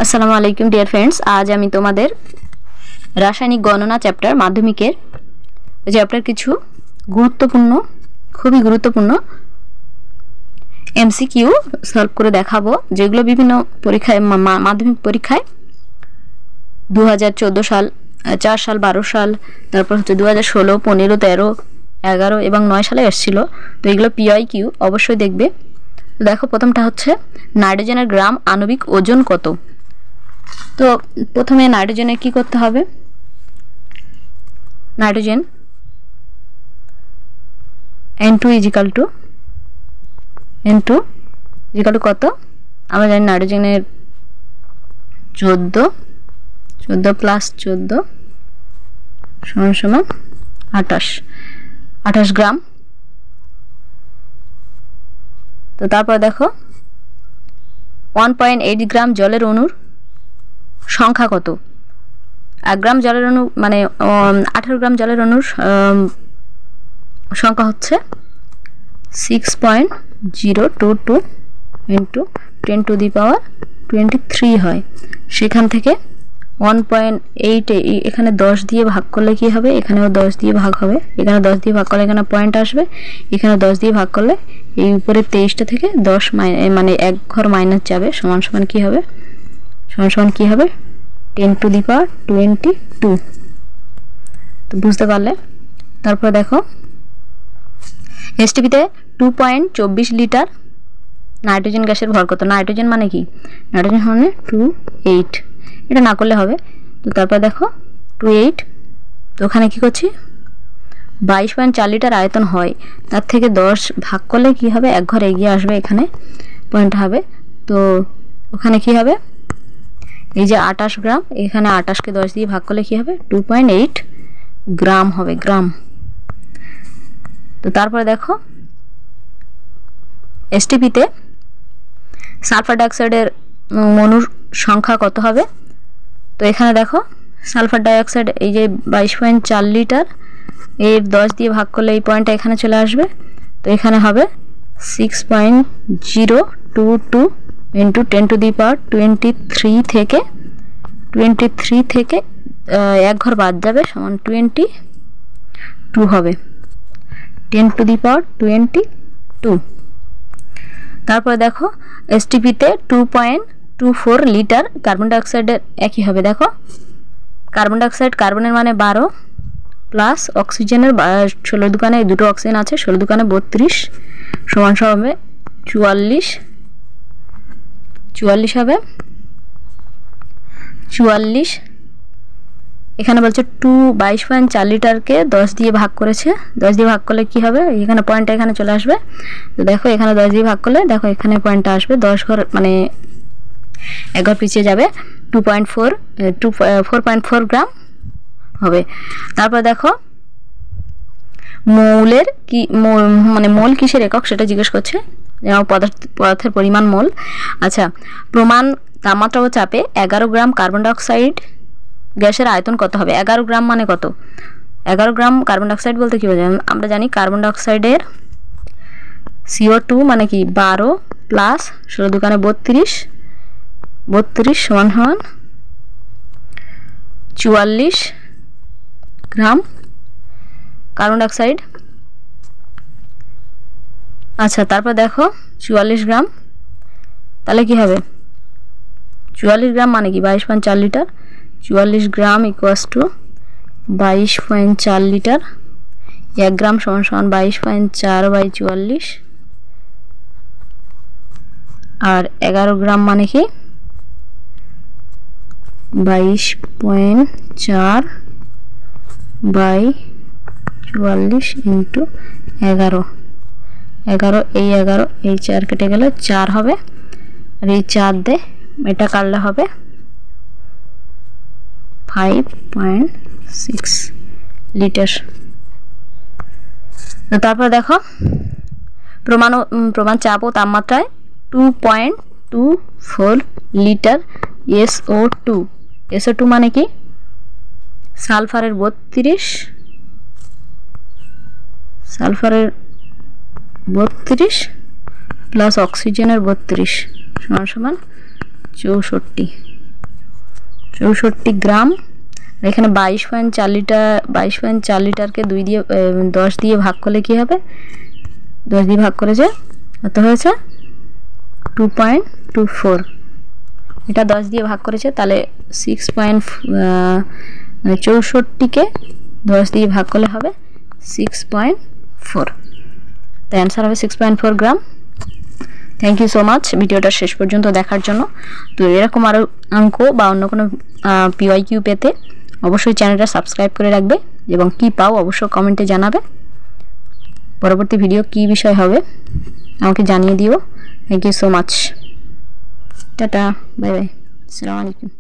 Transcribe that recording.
আসসালামু আলাইকুম dear friends, আজ আমি তোমাদের রাসায়নিক গণনা চ্যাপ্টার মাধ্যমিকের চ্যাপ্টার কিছু গুরুত্বপূর্ণ খুবই গুরুত্বপূর্ণ এমসিকিউ সলভ করে দেখাবো, যেগুলো বিভিন্ন পরীক্ষায় মাধ্যমিক পরীক্ষায় 2014 সাল 4 সাল 12 সাল তারপর হচ্ছে 2016 15 13 11 এবং 9 সালে এসেছিল। তো এগুলো পিআইকিউ অবশ্যই দেখবে। তো দেখো, প্রথমটা হচ্ছে নাইট্রোজেনের গ্রাম আণবিক ওজন কত। তো প্রথমে নাইট্রোজেনে কি করতে হবে, নাইট্রোজেন N2 = কত আমরা জানি, নাইট্রোজেনের 14 + 14 = 28 গ্রাম। তো তারপর দেখো 1.8 গ্রাম জলের অণুর সংখ্যা কত। 1 গ্রাম জলের অণু মানে 18 গ্রাম জলের অণুর সংখ্যা হচ্ছে 6.022 × 10⁻23 হয়। সেখান থেকে 1.8 এখানে 10 দিয়ে ভাগ করলে কি হবে, এখানেও 10 দিয়ে ভাগ হবে, এখানে 10 দিয়ে ভাগ করলে এখানে পয়েন্ট আসবে, এখানে 10 দিয়ে ভাগ করলে এই উপরে 23টা থেকে 10 মানে 1 ঘর মাইনাস যাবে, সমান কি হবে, কি হবে 10⁻22। তো বুঝতে পারলে। তারপর দেখো এসটিপিতে 2.24 লিটার নাইট্রোজেন গ্যাসের ভর কত। নাইট্রোজেন মানে কি, নাইট্রোজেন মানে 28, এটা না করলে হবে। তো তারপর দেখো 28, তো ওখানে কি করছি 22.4 লিটার আয়তন হয়, তার থেকে 10 ভাগ করলে কি হবে, 1 ঘর এগিয়ে আসবে, এখানে পয়েন্ট হবে। তো ওখানে কি হবে, এই যে 28 গ্রাম, এখানে 28কে 10 দিয়ে ভাগ করলে কি হবে 2.8 গ্রাম হবে, গ্রাম। তো তারপরে দেখো এসটিপিতে সালফার ডাইঅক্সাইডের অণুর সংখ্যা কত হবে। তো এখানে দেখো সালফার ডাইঅক্সাইড এই যে 22.4 লিটার, এর 10 দিয়ে ভাগ করলে এই পয়েন্টটা এখানে চলে আসবে। তো এখানে হবে 6.022 × 10⁻23 থেকে 23 থেকে 1 ঘর বাদ যাবে, সমান 22 হবে, 10⁻22। তারপরে দেখো এসটিপিতে 2.24 লিটার কার্বন ডাইঅক্সাইডের একই হবে। দেখো কার্বন ডাইঅক্সাইড, কার্বনের মানে 12 প্লাস অক্সিজেনের 16 দোকানে দুটো অক্সিজেন আছে, 16 দোকানে 32 সমান হবে 44 হবে 44। এখানে বলছে 22.4 লিটারকে 10 দিয়ে ভাগ করেছে, 10 দিয়ে ভাগ করলে কি হবে, এখানে পয়েন্টটা এখানে চলে আসবে। তো দেখো এখানে 10 দিয়ে ভাগ করলে দেখো এখানে পয়েন্টটা আসবে, 10 ঘর মানে 1 ঘর পিছিয়ে যাবে, 4.4 গ্রাম হবে। তারপর দেখো মৌলের কি মানে মোল কিসের একক সেটা জিজ্ঞেস করছে, যেমন পদার্থের পরিমাণ মোল। আচ্ছা, প্রমাণ তাপমাত্রা ও চাপে 11 গ্রাম কার্বন ডাইঅক্সাইড গ্যাসের আয়তন কত হবে। 11 গ্রাম মানে কত, 11 গ্রাম কার্বন ডাইঅক্সাইড বলতে কি বোঝায়, আমরা জানি কার্বন ডাইঅক্সাইডের CO2 মানে কি 12 প্লাস 16 দোকানে 32 সমান 44 গ্রাম কার্বন ডাইঅক্সাইড। আচ্ছা, তারপর দেখো 44 গ্রাম, তাহলে কি হবে 44 গ্রাম মানে কি 22.4 লিটার, 44 গ্রাম = 22.4 লিটার, 1 গ্রাম সমান 22.4/44, আর 11 গ্রাম মানে কি 22.4/44 × 11, এই 4 কেটে গেলে 4 হবে, আর এই 4 দিয়ে এটা কাটলে হবে 5.6 লিটার। তারপর দেখো প্রমাণ চাপ ও তাপমাত্রায় 2.24 লিটার SO2 মানে কি সালফারের 32 প্লাস অক্সিজেনের 32 সমান 64। 64 গ্রাম। এখানে 22.4 লিটার, 22.4 লিটারকে 2 দিয়ে 10 দিয়ে ভাগ করলে কি হবে? 10 দিয়ে ভাগ করেছে কত হয়েছে? 2.24। এটা 10 দিয়ে ভাগ করেছে, তাহলে 6 মানে 64কে 10 দিয়ে ভাগ করলে হবে 6.4। তো অ্যান্সার হবে 6.4 গ্রাম। থ্যাংক ইউ সো মাচ ভিডিওটা শেষ পর্যন্ত দেখার জন্য। তো এরকম আরও অঙ্ক বা অন্য কোনো পিওয়াইকিউ পেতে অবশ্যই চ্যানেলটা সাবস্ক্রাইব করে রাখবে, এবং কি পাও অবশ্যই কমেন্টে জানাবে। পরবর্তী ভিডিও কি বিষয় হবে আমাকে জানিয়ে দিও। Thank you so much. Tata, bye bye, আসসালামু আলাইকুম।